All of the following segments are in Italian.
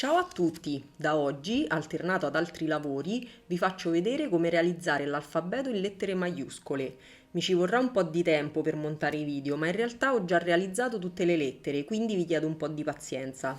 Ciao a tutti! Da oggi, alternato ad altri lavori, vi faccio vedere come realizzare l'alfabeto in lettere maiuscole. Mi ci vorrà un po' di tempo per montare i video, ma in realtà ho già realizzato tutte le lettere, quindi vi chiedo un po' di pazienza.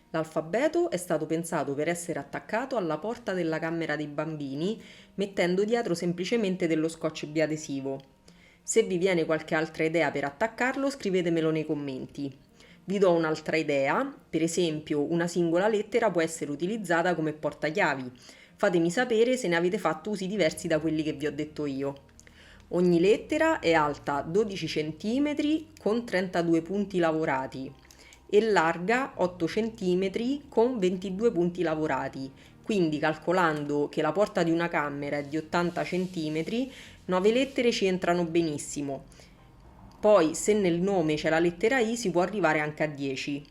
L'alfabeto è stato pensato per essere attaccato alla porta della camera dei bambini, mettendo dietro semplicemente dello scotch biadesivo. Se vi viene qualche altra idea per attaccarlo, scrivetemelo nei commenti. Vi do un'altra idea, per esempio una singola lettera può essere utilizzata come portachiavi. Fatemi sapere se ne avete fatto usi diversi da quelli che vi ho detto io. Ogni lettera è alta 12 cm con 32 punti lavorati e larga 8 cm con 22 punti lavorati. Quindi calcolando che la porta di una camera è di 80 cm, 9 lettere ci entrano benissimo. Poi, se nel nome c'è la lettera I, si può arrivare anche a 10.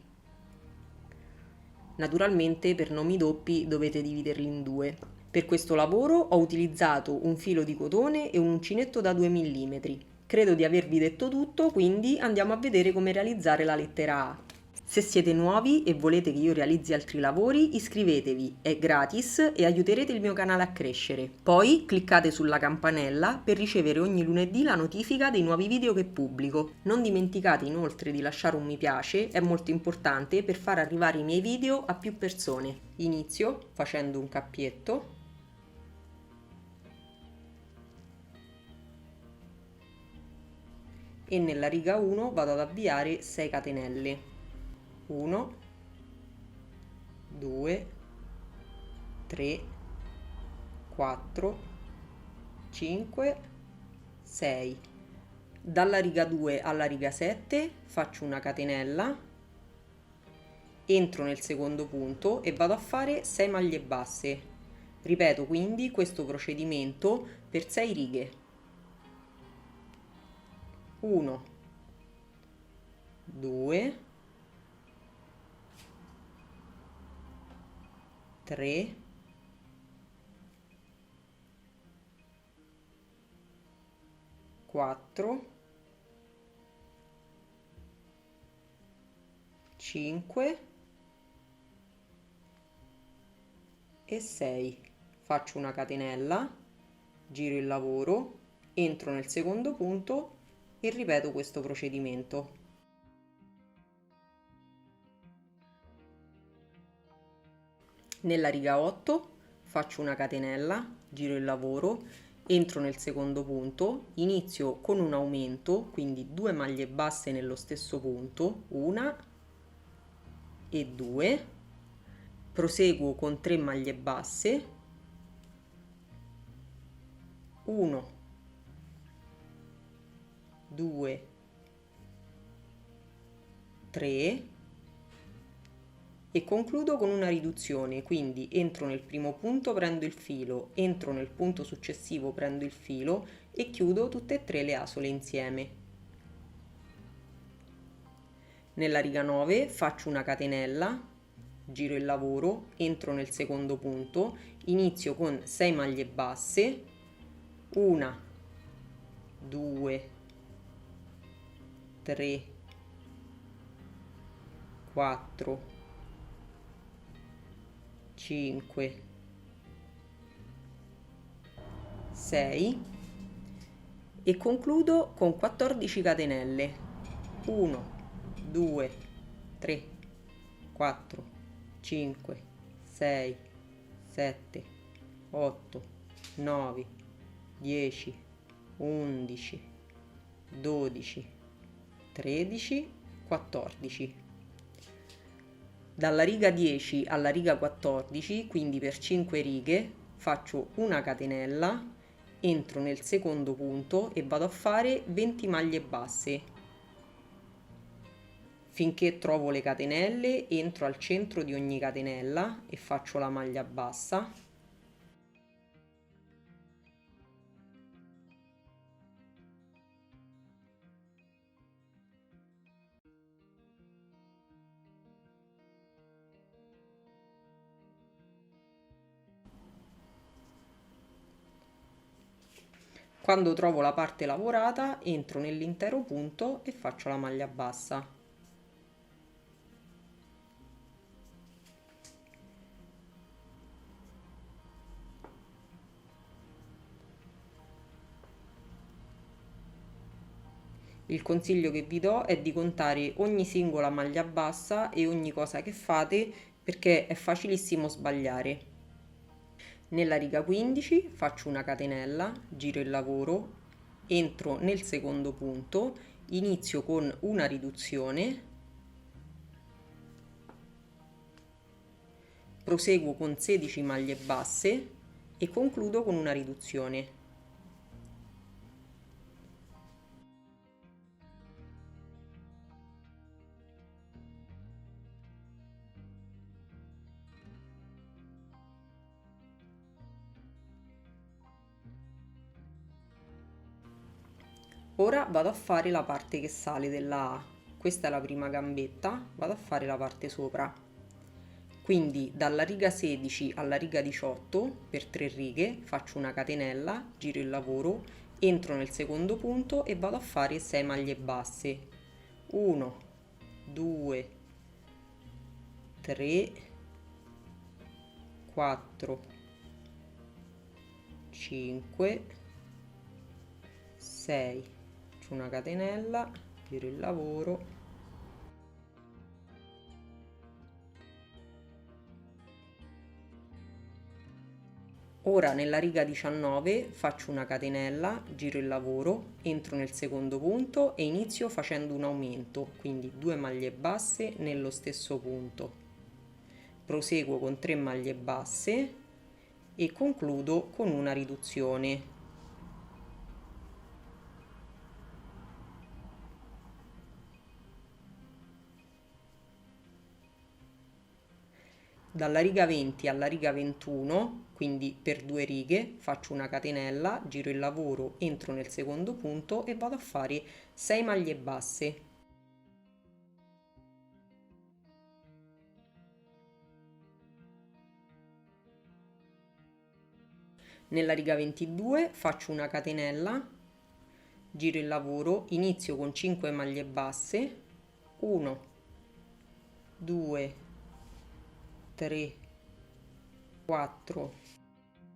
Naturalmente, per nomi doppi dovete dividerli in due. Per questo lavoro ho utilizzato un filo di cotone e un uncinetto da 2 mm. Credo di avervi detto tutto, quindi andiamo a vedere come realizzare la lettera A. Se siete nuovi e volete che io realizzi altri lavori, iscrivetevi, è gratis e aiuterete il mio canale a crescere. Poi cliccate sulla campanella per ricevere ogni lunedì la notifica dei nuovi video che pubblico. Non dimenticate inoltre di lasciare un mi piace, è molto importante per far arrivare i miei video a più persone. Inizio facendo un cappietto. E nella riga 1 vado ad avviare 6 catenelle. 1, 2, 3, 4, 5, 6. Dalla riga 2 alla riga 7 faccio una catenella, entro nel secondo punto e vado a fare 6 maglie basse. Ripeto quindi questo procedimento per 6 righe. 1, 2, 3, 4, 5 e 6. Faccio una catenella, giro il lavoro, entro nel secondo punto e ripeto questo procedimento. Nella riga 8 faccio una catenella, giro il lavoro, entro nel secondo punto, inizio con un aumento, quindi 2 maglie basse nello stesso punto, una e 2, proseguo con 3 maglie basse, 1, 2, 3 e concludo con una riduzione, quindi entro nel primo punto, prendo il filo, entro nel punto successivo, prendo il filo e chiudo tutte e tre le asole insieme. Nella riga 9 faccio una catenella, giro il lavoro, entro nel secondo punto, inizio con 6 maglie basse, 1, 2, 3, 4, 5, 6 e concludo con 14 catenelle. 1, 2, 3, 4, 5, 6, 7, 8, 9, 10, 11, 12, 13, 14. Dalla riga 10 alla riga 14, quindi per 5 righe, faccio una catenella, entro nel secondo punto e vado a fare 20 maglie basse. Finché trovo le catenelle, entro al centro di ogni catenella e faccio la maglia bassa. Quando trovo la parte lavorata, entro nell'intero punto e faccio la maglia bassa. Il consiglio che vi do è di contare ogni singola maglia bassa e ogni cosa che fate perché è facilissimo sbagliare. Nella riga 15 faccio una catenella, giro il lavoro, entro nel secondo punto, inizio con una riduzione, proseguo con 16 maglie basse e concludo con una riduzione. Ora vado a fare la parte che sale della A. Questa è la prima gambetta, vado a fare la parte sopra. Quindi dalla riga 16 alla riga 18 per 3 righe faccio una catenella, giro il lavoro, entro nel secondo punto e vado a fare 6 maglie basse. 1, 2, 3, 4, 5, 6. Faccio una catenella, giro il lavoro, ora nella riga 19 faccio una catenella, giro il lavoro, entro nel secondo punto e inizio facendo un aumento, quindi 2 maglie basse nello stesso punto. Proseguo con 3 maglie basse e concludo con una riduzione. Dalla riga 20 alla riga 21, quindi per 2 righe, faccio una catenella, giro il lavoro, entro nel secondo punto e vado a fare 6 maglie basse. Nella riga 22 faccio una catenella, giro il lavoro, inizio con 5 maglie basse, 1, 2, 3, 4,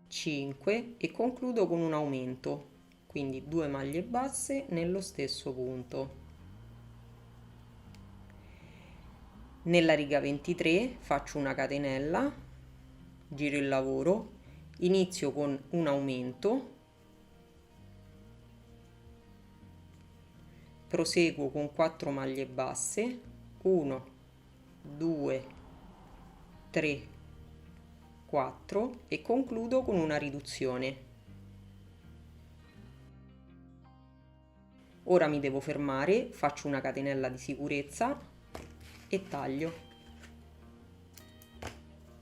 5 e concludo con un aumento, quindi 2 maglie basse nello stesso punto. Nella riga 23 faccio una catenella, giro il lavoro, inizio con un aumento, proseguo con 4 maglie basse, 1, 2, 3, 4 e concludo con una riduzione. Ora mi devo fermare, faccio una catenella di sicurezza e taglio.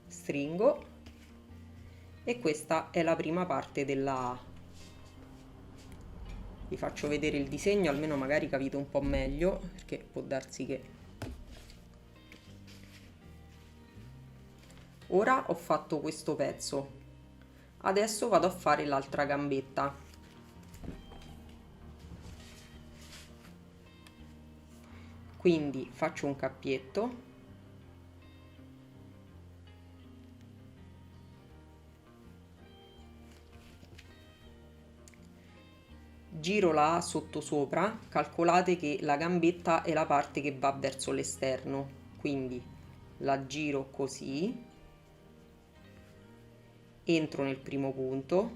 Stringo e questa è la prima parte della A. Vi faccio vedere il disegno, almeno magari capite un po' meglio, perché può darsi che... Ora ho fatto questo pezzo, adesso vado a fare l'altra gambetta. Quindi faccio un cappietto, giro la A sottosopra, calcolate che la gambetta è la parte che va verso l'esterno, quindi la giro così, entro nel primo punto,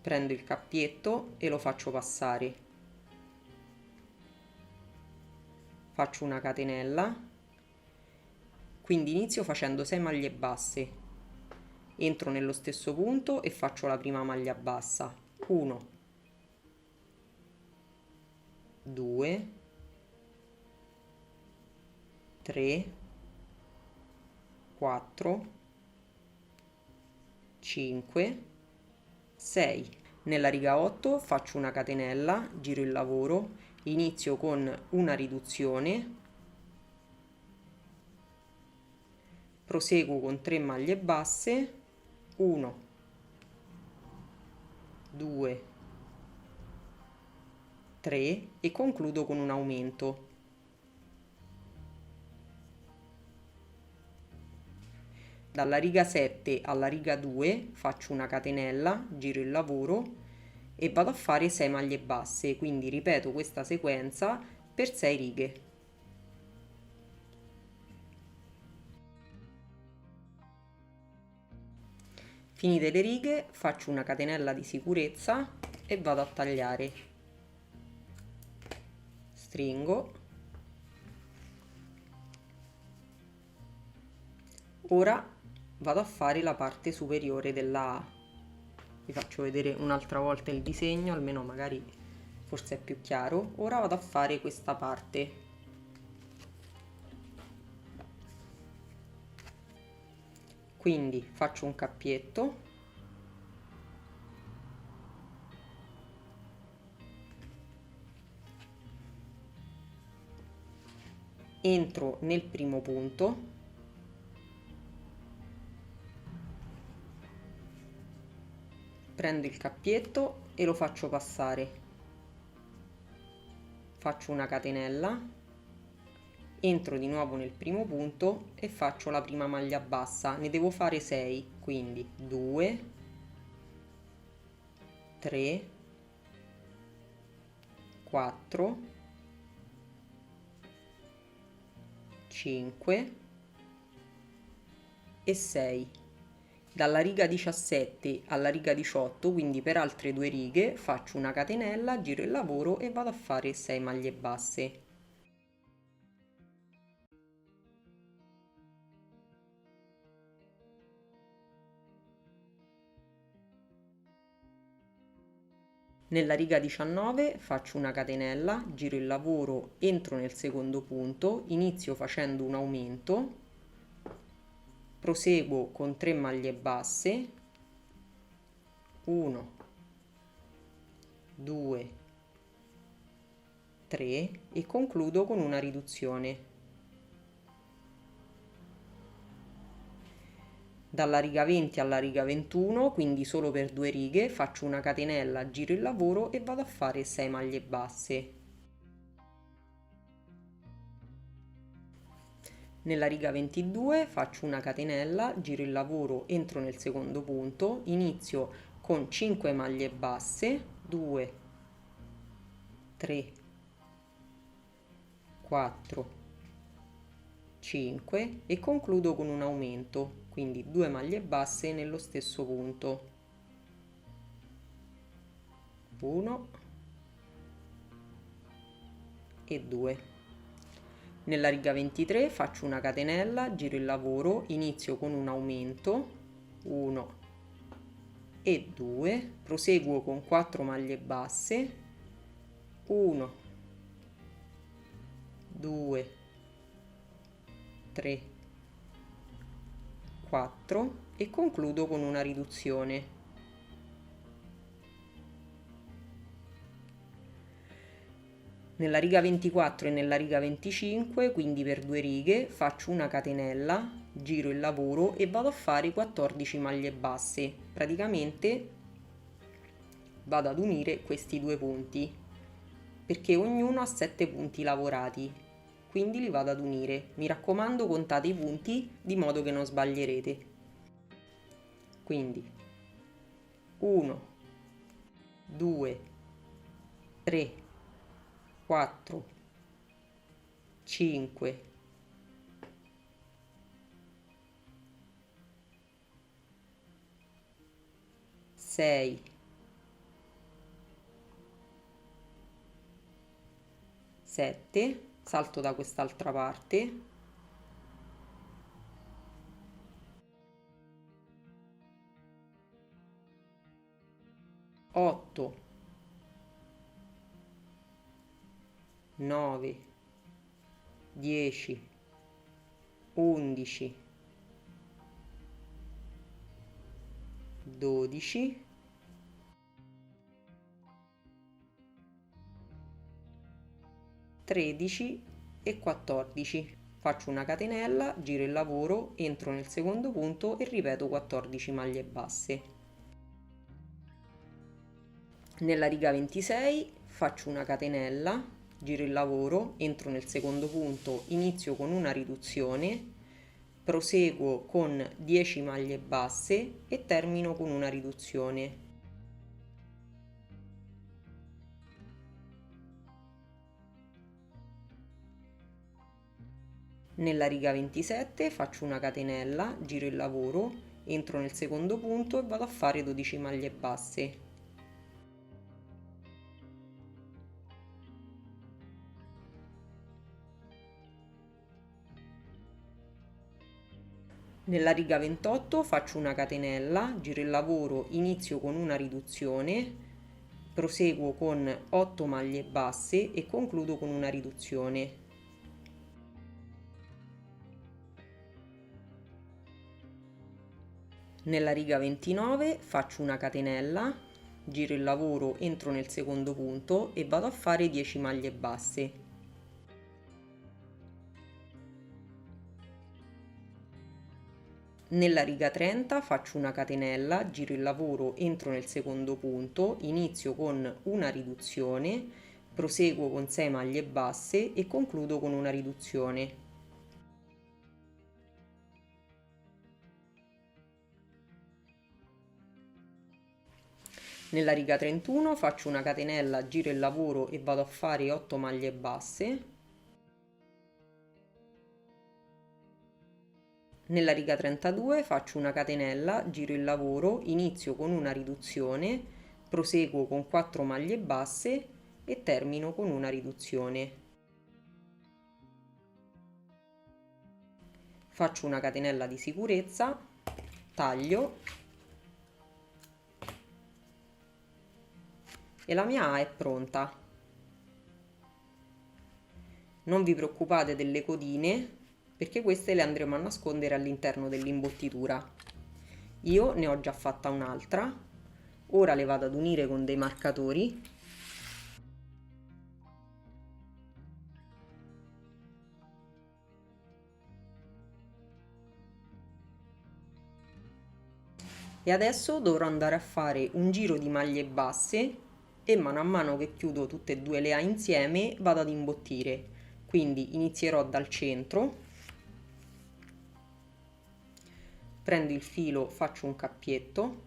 prendo il cappietto e lo faccio passare, faccio una catenella, quindi inizio facendo 6 maglie basse, entro nello stesso punto e faccio la prima maglia bassa, 1, 2, 3, 4, 5, 6. Nella riga 8 faccio una catenella, giro il lavoro, inizio con una riduzione, proseguo con 3 maglie basse, 1, 2, 3 e concludo con un aumento. Dalla riga 7 alla riga 2 faccio una catenella, giro il lavoro, e vado a fare 6 maglie basse, quindi ripeto questa sequenza per 6 righe. Finite le righe, faccio una catenella di sicurezza e vado a tagliare. Stringo. Ora vado a fare la parte superiore della A. Vi faccio vedere un'altra volta il disegno, almeno magari forse è più chiaro. Ora vado a fare questa parte. Quindi faccio un cappietto, entro nel primo punto, prendo il cappietto e lo faccio passare, faccio una catenella, entro di nuovo nel primo punto e faccio la prima maglia bassa. Ne devo fare 6, quindi 2, 3, 4, 5 e 6. Dalla riga 17 alla riga 18, quindi per altre 2 righe, faccio una catenella, giro il lavoro e vado a fare 6 maglie basse. Nella riga 19 faccio una catenella, giro il lavoro, entro nel secondo punto, inizio facendo un aumento, proseguo con 3 maglie basse, 1, 2, 3 e concludo con una riduzione. Dalla riga 20 alla riga 21, quindi solo per 2 righe, faccio una catenella, giro il lavoro e vado a fare 6 maglie basse. Nella riga 22 faccio una catenella, giro il lavoro, entro nel secondo punto, inizio con 5 maglie basse, 2, 3, 4, 5 e concludo con un aumento, quindi 2 maglie basse nello stesso punto. 1 e 2. Nella riga 23 faccio una catenella, giro il lavoro, inizio con un aumento, 1 e 2, proseguo con 4 maglie basse, 1, 2, 3, 4 e concludo con una riduzione. Nella riga 24 e nella riga 25, quindi per 2 righe, faccio una catenella, giro il lavoro e vado a fare 14 maglie basse. Praticamente vado ad unire questi due punti, perché ognuno ha 7 punti lavorati, quindi li vado ad unire. Mi raccomando, contate i punti di modo che non sbaglierete. Quindi 1, 2, 3, 4, 5, 6, 7, salto da quest'altra parte, 8, 9, 10, 11, 12, 13 e 14. Faccio una catenella, giro il lavoro, entro nel secondo punto e ripeto 14 maglie basse. Nella riga 26 faccio una catenella, giro il lavoro, entro nel secondo punto, inizio con una riduzione, proseguo con 10 maglie basse e termino con una riduzione. Nella riga 27 faccio una catenella, giro il lavoro, entro nel secondo punto e vado a fare 12 maglie basse. Nella riga 28 faccio una catenella, giro il lavoro, inizio con una riduzione, proseguo con 8 maglie basse e concludo con una riduzione. Nella riga 29 faccio una catenella, giro il lavoro, entro nel secondo punto e vado a fare 10 maglie basse. Nella riga 30 faccio una catenella, giro il lavoro, entro nel secondo punto, inizio con una riduzione, proseguo con 6 maglie basse e concludo con una riduzione. Nella riga 31 faccio una catenella, giro il lavoro e vado a fare 8 maglie basse. Nella riga 32 faccio una catenella, giro il lavoro, inizio con una riduzione, proseguo con 4 maglie basse e termino con una riduzione. Faccio una catenella di sicurezza, taglio e la mia A è pronta. Non vi preoccupate delle codine perché queste le andremo a nascondere all'interno dell'imbottitura. Io ne ho già fatta un'altra, ora le vado ad unire con dei marcatori e adesso dovrò andare a fare un giro di maglie basse e mano a mano che chiudo tutte e due le A insieme vado ad imbottire. Quindi inizierò dal centro, prendo il filo, faccio un cappietto,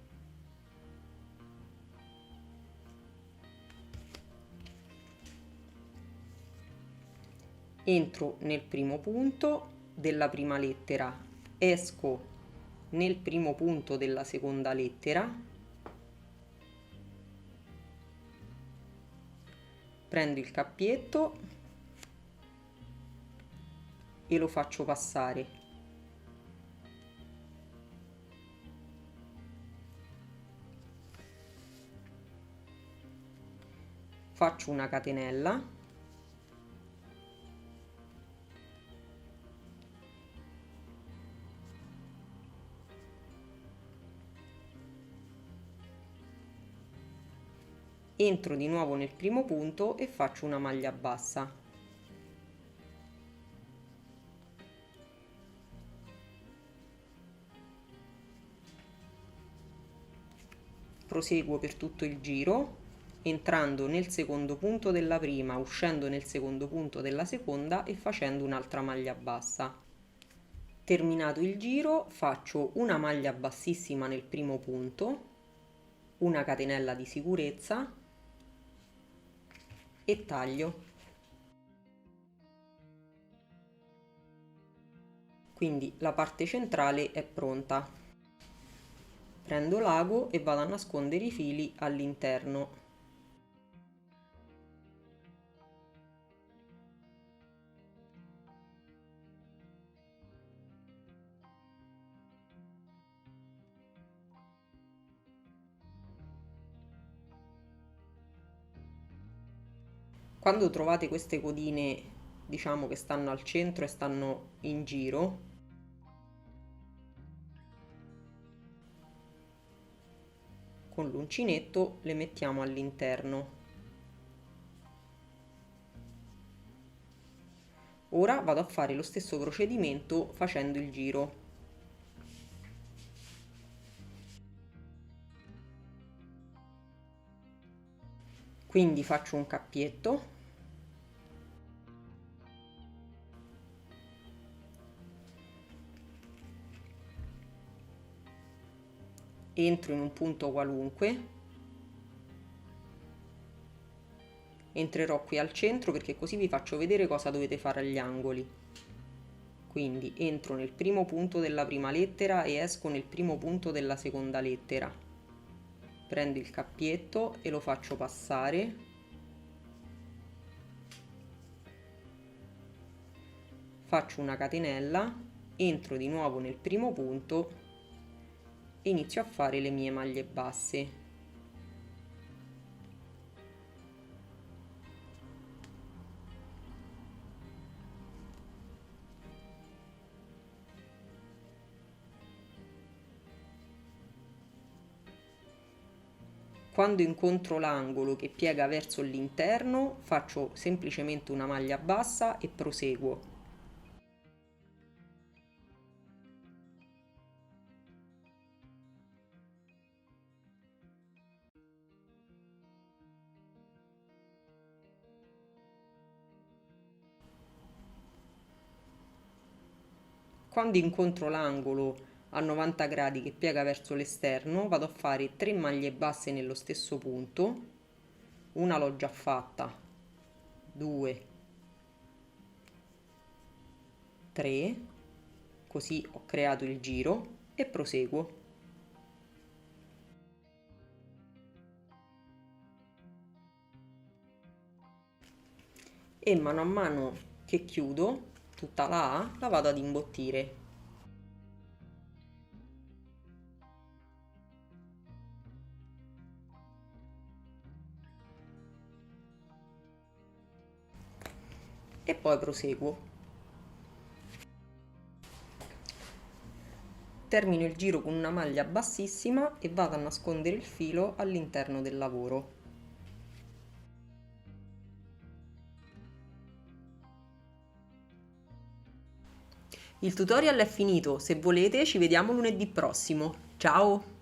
entro nel primo punto della prima lettera, esco nel primo punto della seconda lettera, prendo il cappietto e lo faccio passare. Faccio una catenella, entro di nuovo nel primo punto e faccio una maglia bassa. Proseguo per tutto il giro, entrando nel secondo punto della prima, uscendo nel secondo punto della seconda e facendo un'altra maglia bassa. Terminato il giro, faccio una maglia bassissima nel primo punto, una catenella di sicurezza e taglio. Quindi la parte centrale è pronta. Prendo l'ago e vado a nascondere i fili all'interno. Quando trovate queste codine, diciamo che stanno al centro e stanno in giro, con l'uncinetto le mettiamo all'interno. Ora vado a fare lo stesso procedimento facendo il giro. Quindi faccio un cappietto, entro in un punto qualunque, entrerò qui al centro perché così vi faccio vedere cosa dovete fare agli angoli. Quindi entro nel primo punto della prima lettera e esco nel primo punto della seconda lettera. Prendo il cappietto e lo faccio passare. Faccio una catenella, entro di nuovo nel primo punto e inizio a fare le mie maglie basse. Quando incontro l'angolo che piega verso l'interno, faccio semplicemente una maglia bassa e proseguo. Quando incontro l'angolo a 90 gradi che piega verso l'esterno, vado a fare 3 maglie basse nello stesso punto, una l'ho già fatta, 2, 3, così ho creato il giro e proseguo. E mano a mano che chiudo tutta la A la vado ad imbottire. E poi proseguo. Termino il giro con una maglia bassissima e vado a nascondere il filo all'interno del lavoro. Il tutorial è finito, se volete ci vediamo lunedì prossimo. Ciao!